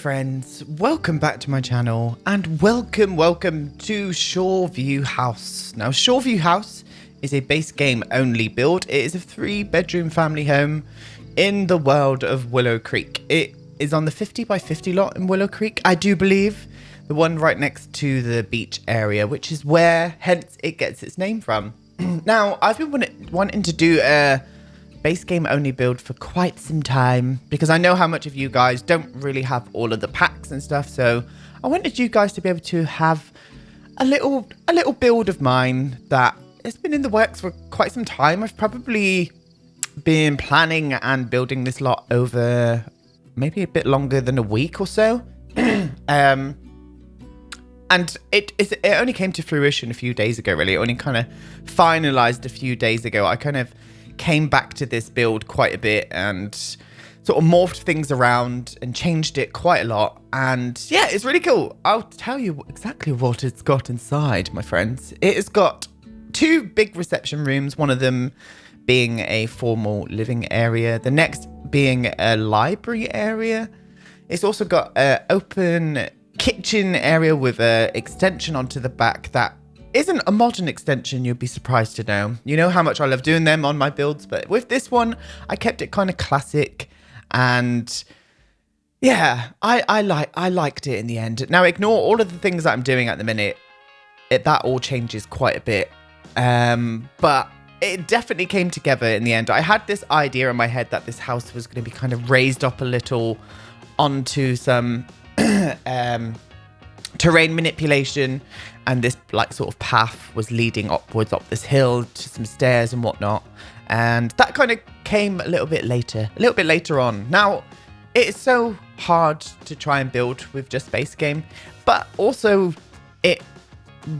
friends, welcome back to my channel and welcome to Shoreview House. Now Shoreview House is a base game only build. It is a 3-bedroom family home in the world of Willow Creek. It is on the 50 by 50 lot in Willow Creek, I do believe. The one right next to the beach area, which is where hence it gets its name from. Now I've been wanting to do a base game only build for quite some time because I know how much of you guys don't really have all of the packs and stuff, so I wanted you guys to be able to have a little build of mine that has been in the works for quite some time. I've probably been planning and building this lot over maybe a bit longer than a week or so. And it only came to fruition a few days ago, really. It only kind of finalized a few days ago. I kind of came back to this build quite a bit and sort of morphed things around and changed it quite a lot. And yeah, it's really cool. I'll tell you exactly what it's got inside, my friends. It has got 2 big reception rooms, one of them being a formal living area, the next being a library area. It's also got an open kitchen area with an extension onto the back that isn't a modern extension, you'd be surprised to know. You know how much I love doing them on my builds, but with this one, I kept it kind of classic. And yeah, I liked it in the end. Now, ignore all of the things that I'm doing at the minute. That all changes quite a bit. But it definitely came together in the end. I had this idea in my head that this house was going to be kind of raised up a little onto some terrain manipulation, and this like sort of path was leading upwards up this hill to some stairs and whatnot, and that kind of came a little bit later on. Now it is so hard to try and build with just base game, but also it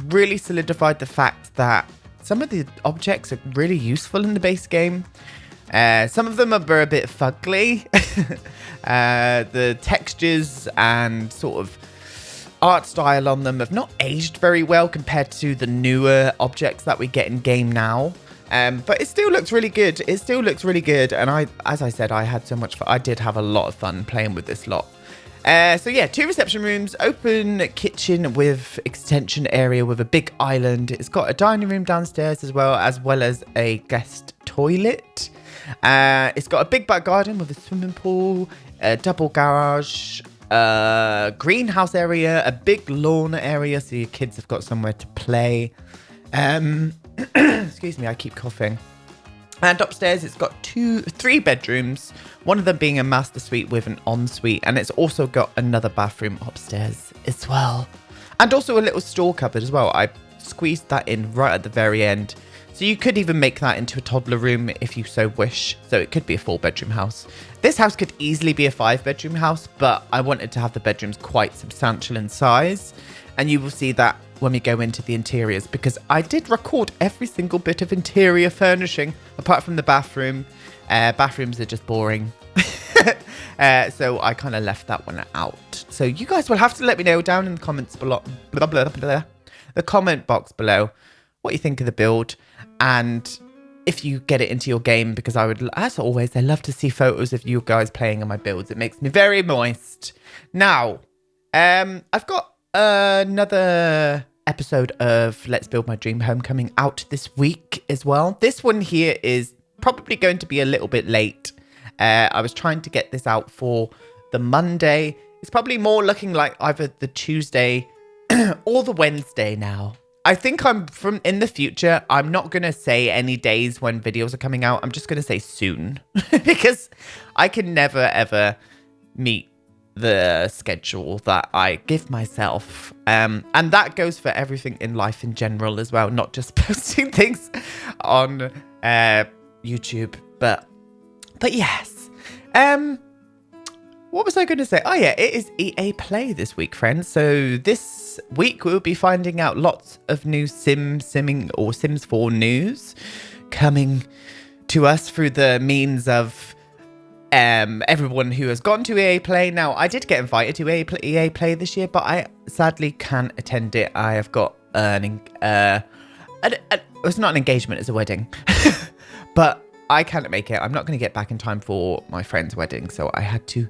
really solidified the fact that some of the objects are really useful in the base game. Some of them are a bit fugly. The textures and sort of art style on them have not aged very well compared to the newer objects that we get in game now. But it still looks really good. And as I said, I had so much fun. I did have a lot of fun playing with this lot. So yeah, 2 reception rooms, open kitchen with extension area with a big island. It's got a dining room downstairs as well as a guest toilet. It's got a big back garden with a swimming pool, a double garage, greenhouse area, a big lawn area so your kids have got somewhere to play. Excuse me, I keep coughing. And upstairs it's got 3 bedrooms, one of them being a master suite with an ensuite, and it's also got another bathroom upstairs as well. And also a little store cupboard as well. I squeezed that in right at the very end. So you could even make that into a toddler room if you so wish. So it could be a 4-bedroom house. This house could easily be a 5-bedroom house, but I wanted to have the bedrooms quite substantial in size. And you will see that when we go into the interiors, because I did record every single bit of interior furnishing, apart from the bathroom. Bathrooms are just boring. So I kind of left that one out. So you guys will have to let me know down in the comments below, the comment box below, what you think of the build. And if you get it into your game, because I would, as always, I love to see photos of you guys playing on my builds. It makes me very moist. Now, I've got another episode of Let's Build My Dream Home coming out this week as well. This one here is probably going to be a little bit late. I was trying to get this out for the Monday. It's probably more looking like either the Tuesday or the Wednesday now. I think in the future, I'm not going to say any days when videos are coming out. I'm just going to say soon because I can never, ever meet the schedule that I give myself. And that goes for everything in life in general as well, not just posting things on YouTube. But yes. What was I going to say? Oh yeah, it is EA Play this week, friends. So this week we'll be finding out lots of new Simming or Sims 4 news coming to us through the means of everyone who has gone to EA Play. Now, I did get invited to EA Play this year, but I sadly can't attend it. I have got it's not an engagement, it's a wedding. But I can't make it. I'm not going to get back in time for my friend's wedding, so I had to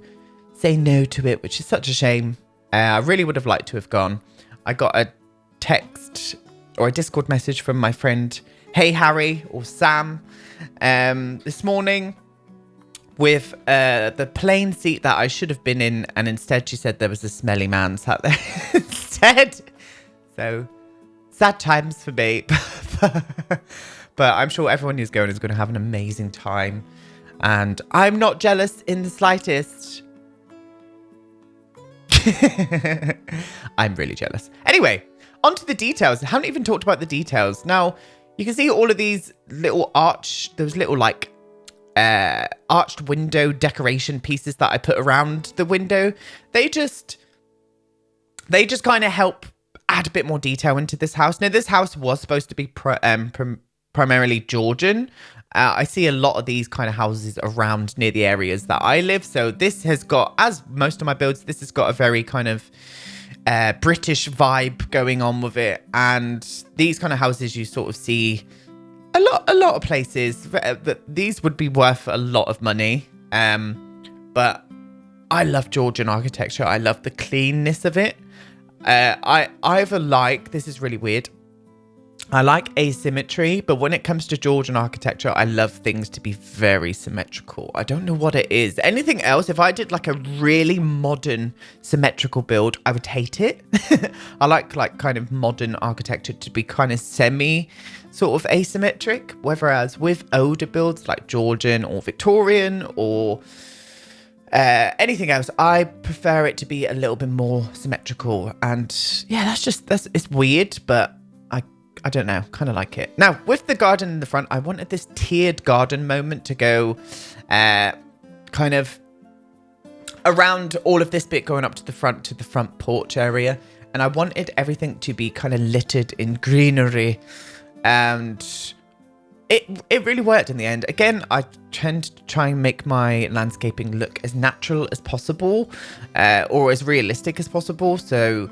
say no to it, which is such a shame. I really would have liked to have gone. I got a text or a Discord message from my friend, Hey Harry, or Sam, this morning with the plain seat that I should have been in, and instead she said there was a smelly man sat there instead. So, sad times for me. But I'm sure everyone who's going is going to have an amazing time. And I'm not jealous in the slightest. I'm really jealous. Anyway, on to the details. I haven't even talked about the details. Now, you can see all of these little those little like arched window decoration pieces that I put around the window. They just kind of help add a bit more detail into this house. Now, this house was supposed to be primarily Georgian. I see a lot of these kind of houses around near the areas that I live. So this has got, as most of my builds, this has got a very kind of British vibe going on with it. And these kind of houses you sort of see a lot of places. These would be worth a lot of money. But I love Georgian architecture. I love the cleanness of it. I either like, this is really weird, I like asymmetry, but when it comes to Georgian architecture, I love things to be very symmetrical. I don't know what it is. Anything else, if I did like a really modern symmetrical build, I would hate it. I like kind of modern architecture to be kind of semi sort of asymmetric, whereas with older builds like Georgian or Victorian or anything else, I prefer it to be a little bit more symmetrical. And yeah, it's weird, but I don't know, kind of like it. Now, with the garden in the front, I wanted this tiered garden moment to go kind of around all of this bit going up to the front porch area. And I wanted everything to be kind of littered in greenery. And it really worked in the end. Again, I tend to try and make my landscaping look as natural as possible or as realistic as possible. So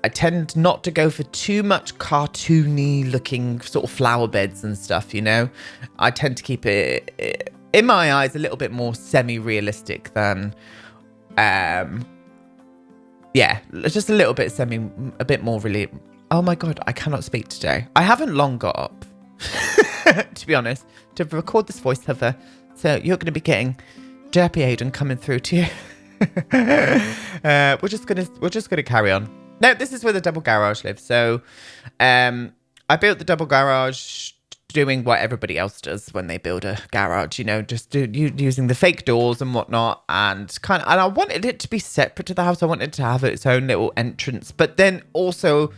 I tend not to go for too much cartoony looking sort of flower beds and stuff, you know. I tend to keep it, in my eyes, a little bit more semi-realistic than, yeah, just a bit more really. Oh my God, I cannot speak today. I haven't long got up, to be honest, to record this voiceover. So you're going to be getting Derpy Aiden coming through to you. We're just gonna carry on. No, this is where the double garage lives. So I built the double garage doing what everybody else does when they build a garage, you know, just using the fake doors and whatnot. And I wanted it to be separate to the house. I wanted it to have its own little entrance. But then also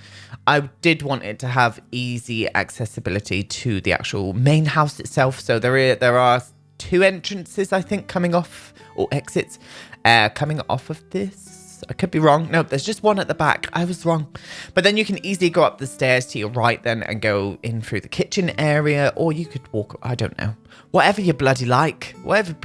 I did want it to have easy accessibility to the actual main house itself. So there are 2 entrances, I think, coming off, or exits coming off of this. I could be wrong. No, there's just one at the back. I was wrong. But then you can easily go up the stairs to your right then and go in through the kitchen area, or you could walk, I don't know. Whatever you bloody like. Whatever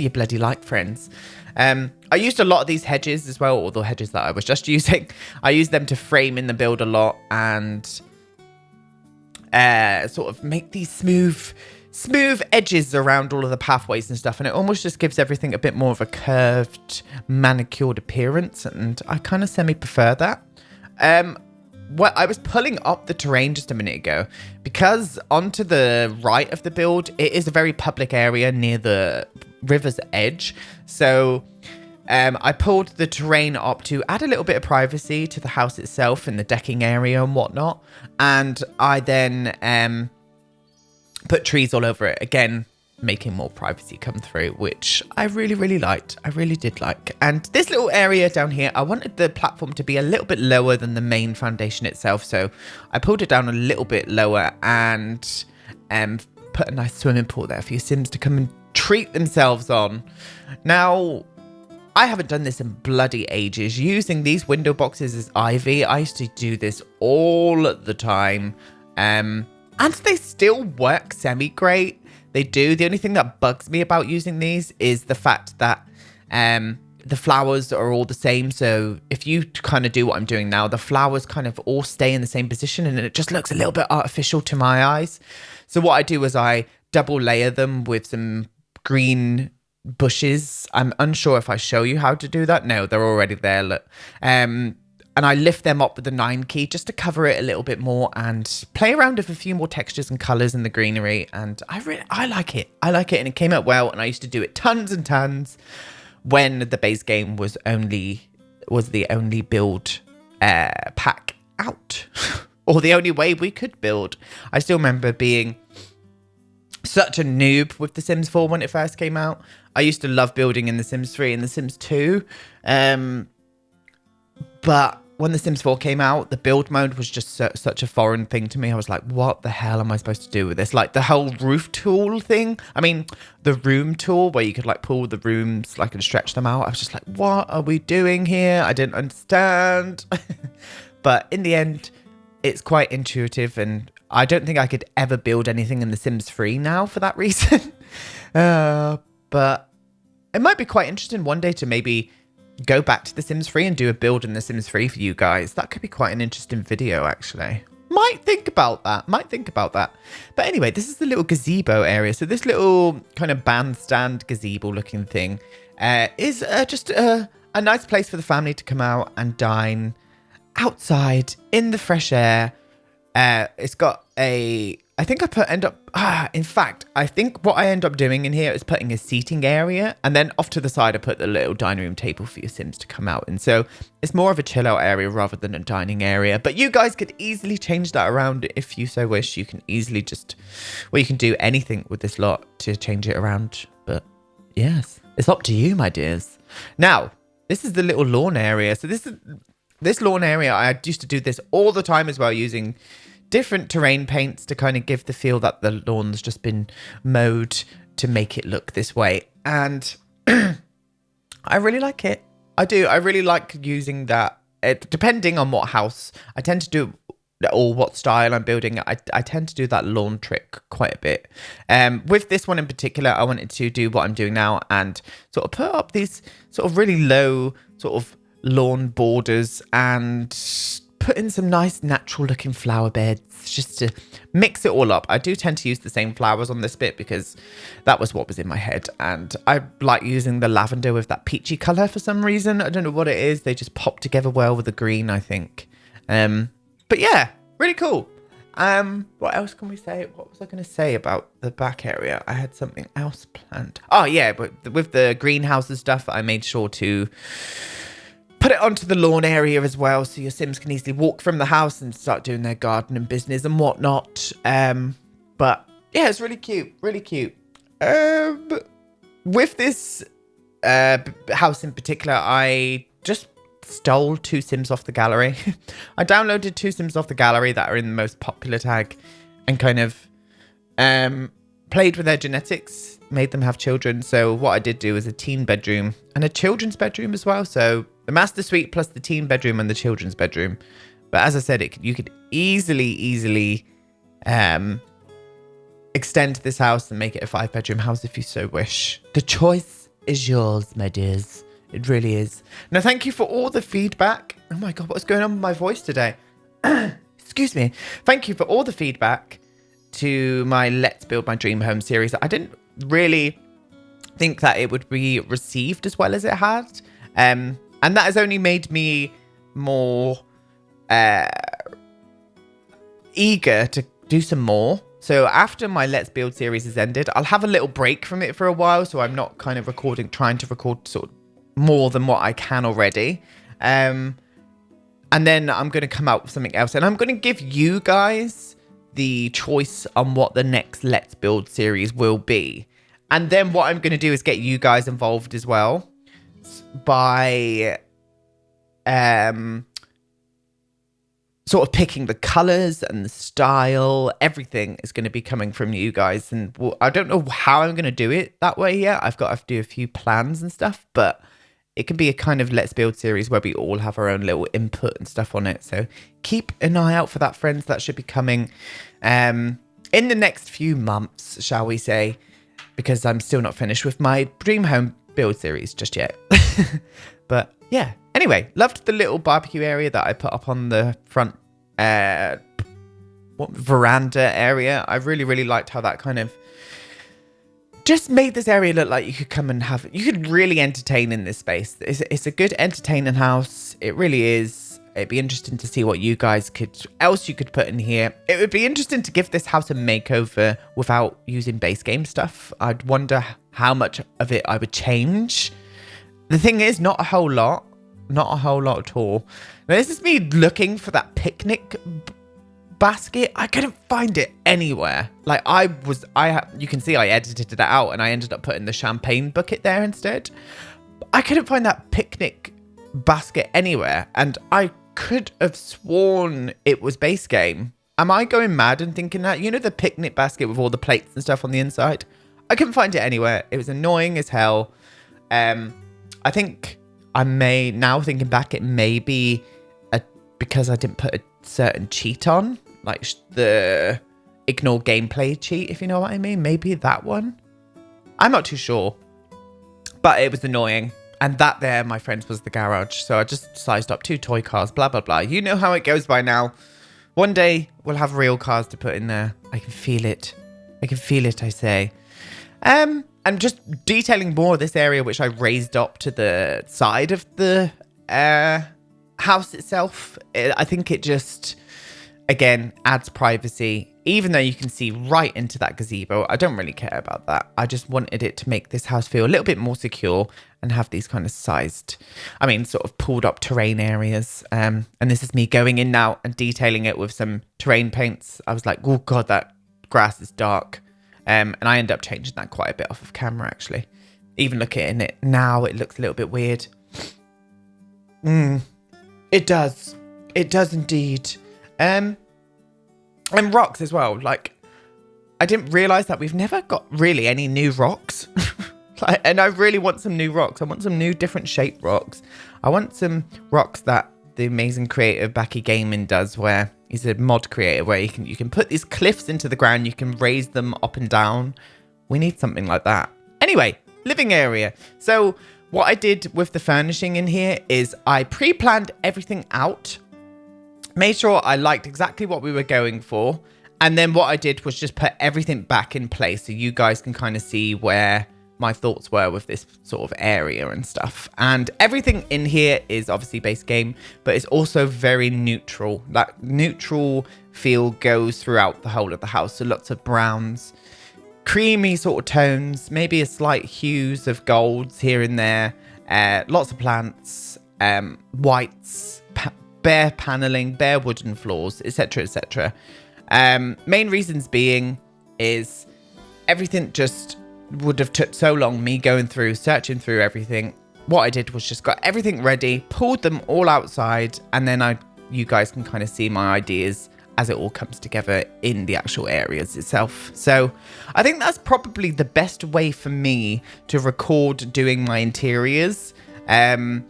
you bloody like, friends. I used a lot of these hedges as well, or the hedges that I was just using. I used them to frame in the build a lot and sort of make these smooth edges around all of the pathways and stuff, and it almost just gives everything a bit more of a curved, manicured appearance, and I kind of semi-prefer that. Well, I was pulling up the terrain just a minute ago, because onto the right of the build, it is a very public area near the river's edge, so I pulled the terrain up to add a little bit of privacy to the house itself and the decking area and whatnot, and I then put trees all over it, again, making more privacy come through, which I really, really liked. I really did like. And this little area down here, I wanted the platform to be a little bit lower than the main foundation itself. So I pulled it down a little bit lower and put a nice swimming pool there for your Sims to come and treat themselves on. Now, I haven't done this in bloody ages. Using these window boxes as ivy, I used to do this all the time. And they still work semi-great. They do. The only thing that bugs me about using these is the fact that the flowers are all the same. So if you kind of do what I'm doing now, the flowers kind of all stay in the same position and it just looks a little bit artificial to my eyes. So what I do is I double layer them with some green bushes. I'm unsure if I show you how to do that. No, they're already there. Look. And I lift them up with the 9 key just to cover it a little bit more and play around with a few more textures and colors in the greenery. And I like it. I like it, and it came out well. And I used to do it tons and tons when the base game was the only build pack out, or the only way we could build. I still remember being such a noob with The Sims 4 when it first came out. I used to love building in The Sims 3 and The Sims 2. But when The Sims 4 came out, the build mode was just such a foreign thing to me. I was like, what the hell am I supposed to do with this? Like the whole roof tool thing. I mean, the room tool where you could like pull the rooms like and stretch them out. I was just like, what are we doing here? I didn't understand. But in the end, it's quite intuitive, and I don't think I could ever build anything in The Sims 3 now for that reason. But it might be quite interesting one day to maybe go back to The Sims 3 and do a build in The Sims 3 for you guys. That could be quite an interesting video, actually. Might think about that. But anyway, this is the little gazebo area. So this little kind of bandstand gazebo looking thing is just a nice place for the family to come out and dine outside in the fresh air. It's got I think what I end up doing in here is putting a seating area, and then off to the side I put the little dining room table for your Sims to come out in. So it's more of a chill out area rather than a dining area. But you guys could easily change that around if you so wish. You can easily you can do anything with this lot to change it around. But yes, it's up to you, my dears. Now, this is the little lawn area. So this lawn area, I used to do this all the time as well, using different terrain paints to kind of give the feel that the lawn's just been mowed to make it look this way. And I really like it. I do. I really like using that. Depending on what house I tend to do, or what style I'm building, I tend to do that lawn trick quite a bit. With this one in particular, I wanted to do what I'm doing now and sort of put up these sort of really low sort of lawn borders and put in some nice natural looking flower beds just to mix it all up. I do tend to use the same flowers on this bit because that was what was in my head, and I like using the lavender with that peachy colour for some reason. I don't know what it is. They just pop together well with the green, I think. But yeah, really cool. What else can we say? What was I going to say about the back area? I had something else planned. Oh yeah, but with the greenhouse and stuff, I made sure to put it onto the lawn area as well, so your Sims can easily walk from the house and start doing their garden and business and whatnot. But yeah, it's really cute, really cute. With this house in particular, I just stole 2 Sims off the gallery. I downloaded 2 Sims off the gallery that are in the most popular tag and kind of played with their genetics, made them have children. So what I did do is a teen bedroom and a children's bedroom as well. So the master suite plus the teen bedroom and the children's bedroom. But as I said, you could easily extend this house and make it a 5-bedroom house if you so wish. The choice is yours, my dears. It really is. Now, thank you for all the feedback. Oh my God, what's going on with my voice today? Excuse me. Thank you for all the feedback to my Let's Build My Dream Home series. I didn't really think that it would be received as well as it had. And that has only made me more eager to do some more. So after my Let's Build series has ended, I'll have a little break from it for a while. So I'm not kind of trying to record sort of more than what I can already. And then I'm going to come out with something else. And I'm going to give you guys the choice on what the next Let's Build series will be. And then what I'm going to do is get you guys involved as well by sort of picking the colors and the style. Everything is going to be coming from you guys. And I don't know how I'm going to do it that way yet. I've got to do a few plans and stuff, but it can be a kind of Let's Build series where we all have our own little input and stuff on it. So keep an eye out for that, friends. That should be coming in the next few months, shall we say, because I'm still not finished with my Dream Home build series just yet. But yeah, anyway, loved the little barbecue area that I put up on the front veranda area. I really liked how that kind of just made this area look like you could come and you could really entertain in this space. It's a good entertaining house. It really is. It'd be interesting to see what you guys else you could put in here. It would be interesting to give this house a makeover without using base game stuff. I'd wonder how much of it I would change. The thing is, not a whole lot. Not a whole lot at all. Now, this is me looking for that picnic basket. I couldn't find it anywhere. Like you can see I edited it out and I ended up putting the champagne bucket there instead. I couldn't find that picnic basket anywhere, and I could have sworn it was base game. Am I going mad and thinking that? You know, the picnic basket with all the plates and stuff on the inside? I couldn't find it anywhere. It was annoying as hell. I think now thinking back, it may be because I didn't put a certain cheat on, like the ignore gameplay cheat, if you know what I mean. Maybe that one. I'm not too sure, but it was annoying. And that there, my friends, was the garage. So I just sized up 2 toy cars, blah, blah, blah. You know how it goes by now. One day we'll have real cars to put in there. I can feel it. I can feel it, I say. I'm just detailing more of this area, which I raised up to the side of the house itself. I think it just, again, adds privacy. Even though you can see right into that gazebo, I don't really care about that. I just wanted it to make this house feel a little bit more secure and have these kind of sort of pulled up terrain areas. And this is me going in now and detailing it with some terrain paints. I was like, oh God, that grass is dark. And I ended up changing that quite a bit off of camera, actually. Even looking at it now, it looks a little bit weird. It does. It does indeed. And rocks as well. Like, I didn't realise that we've never got really any new rocks. And I really want some new rocks. I want some new different shaped rocks. I want some rocks that the amazing creator Backy Gaming does, where he's a mod creator, where you can put these cliffs into the ground. You can raise them up and down. We need something like that. Anyway, living area. So what I did with the furnishing in here is I pre-planned everything out. Made sure I liked exactly what we were going for. And then what I did was just put everything back in place so you guys can kind of see where my thoughts were with this sort of area and stuff. And everything in here is obviously base game, but it's also very neutral. That neutral feel goes throughout the whole of the house. So lots of browns, creamy sort of tones, maybe a slight hues of golds here and there. Lots of plants, whites, bare paneling, bare wooden floors, etc, etc. Main reasons being is everything just would have took so long, me going through, searching through everything. What I did was just got everything ready, pulled them all outside, and then you guys can kind of see my ideas as it all comes together in the actual areas itself. So I think that's probably the best way for me to record doing my interiors. And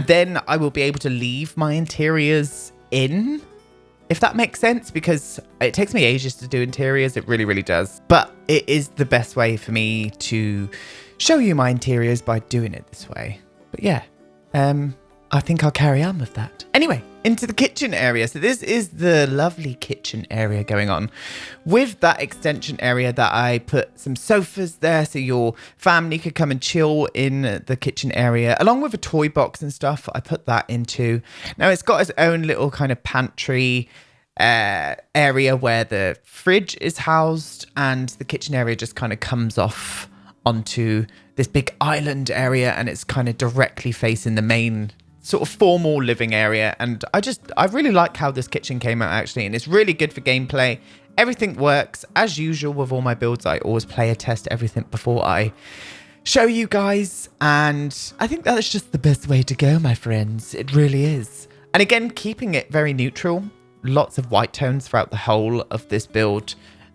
then I will be able to leave my interiors in, if that makes sense, because it takes me ages to do interiors. It really, really does. But it is the best way for me to show you my interiors by doing it this way. But yeah, I think I'll carry on with that. Anyway, into the kitchen area. So this is the lovely kitchen area going on. With that extension area that I put some sofas there so your family could come and chill in the kitchen area, along with a toy box and stuff. I put that into. Now it's got its own little kind of pantry area where the fridge is housed, and the kitchen area just kind of comes off onto this big island area, and it's kind of directly facing the main sort of formal living area. And I really like how this kitchen came out, actually, and it's really good for gameplay. Everything works as usual with all my builds. I always player test everything before I show you guys, and I think that's just the best way to go, my friends. It really is. And again, keeping it very neutral, lots of white tones throughout the whole of this build.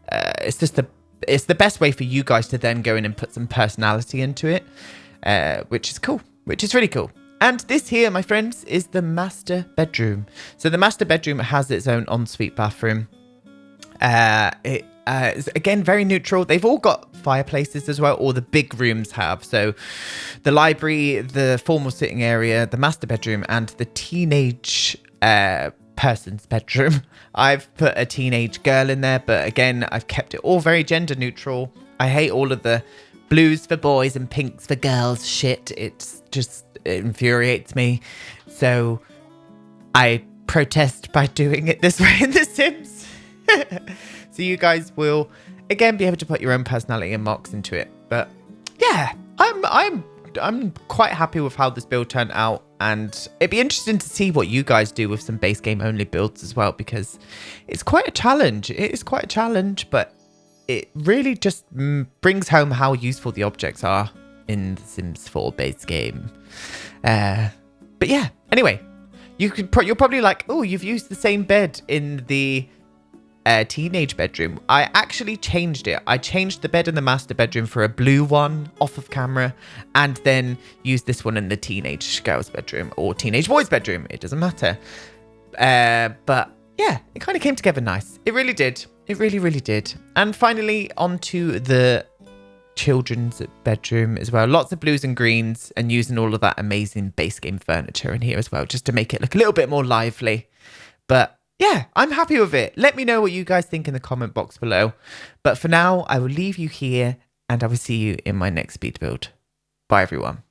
It's the best way for you guys to then go in and put some personality into it, which is cool, which is really cool. And this here, my friends, is the master bedroom. So the master bedroom has its own ensuite bathroom. It is, again, very neutral. They've all got fireplaces as well, or the big rooms have. So the library, the formal sitting area, the master bedroom, and the teenage person's bedroom. I've put a teenage girl in there, but again, I've kept it all very gender neutral. I hate all of the blues for boys and pinks for girls shit. It infuriates me. So I protest by doing it this way in The Sims. So you guys will again be able to put your own personality and marks into it. But yeah, I'm quite happy with how this build turned out, and it'd be interesting to see what you guys do with some base game only builds as well, because it's quite a challenge. It is quite a challenge, but it really just brings home how useful the objects are in the Sims 4 base game. But yeah, anyway, you're probably like, oh, you've used the same bed in the teenage bedroom. I actually changed it. I changed the bed in the master bedroom for a blue one off of camera, and then used this one in the teenage girl's bedroom or teenage boy's bedroom. It doesn't matter. But yeah, it kind of came together nice. It really did. It really, really did. And finally, onto the children's bedroom as well. Lots of blues and greens, and using all of that amazing base game furniture in here as well, just to make it look a little bit more lively. But yeah, I'm happy with it. Let me know what you guys think in the comment box below. But for now, I will leave you here, and I will see you in my next speed build. Bye, everyone.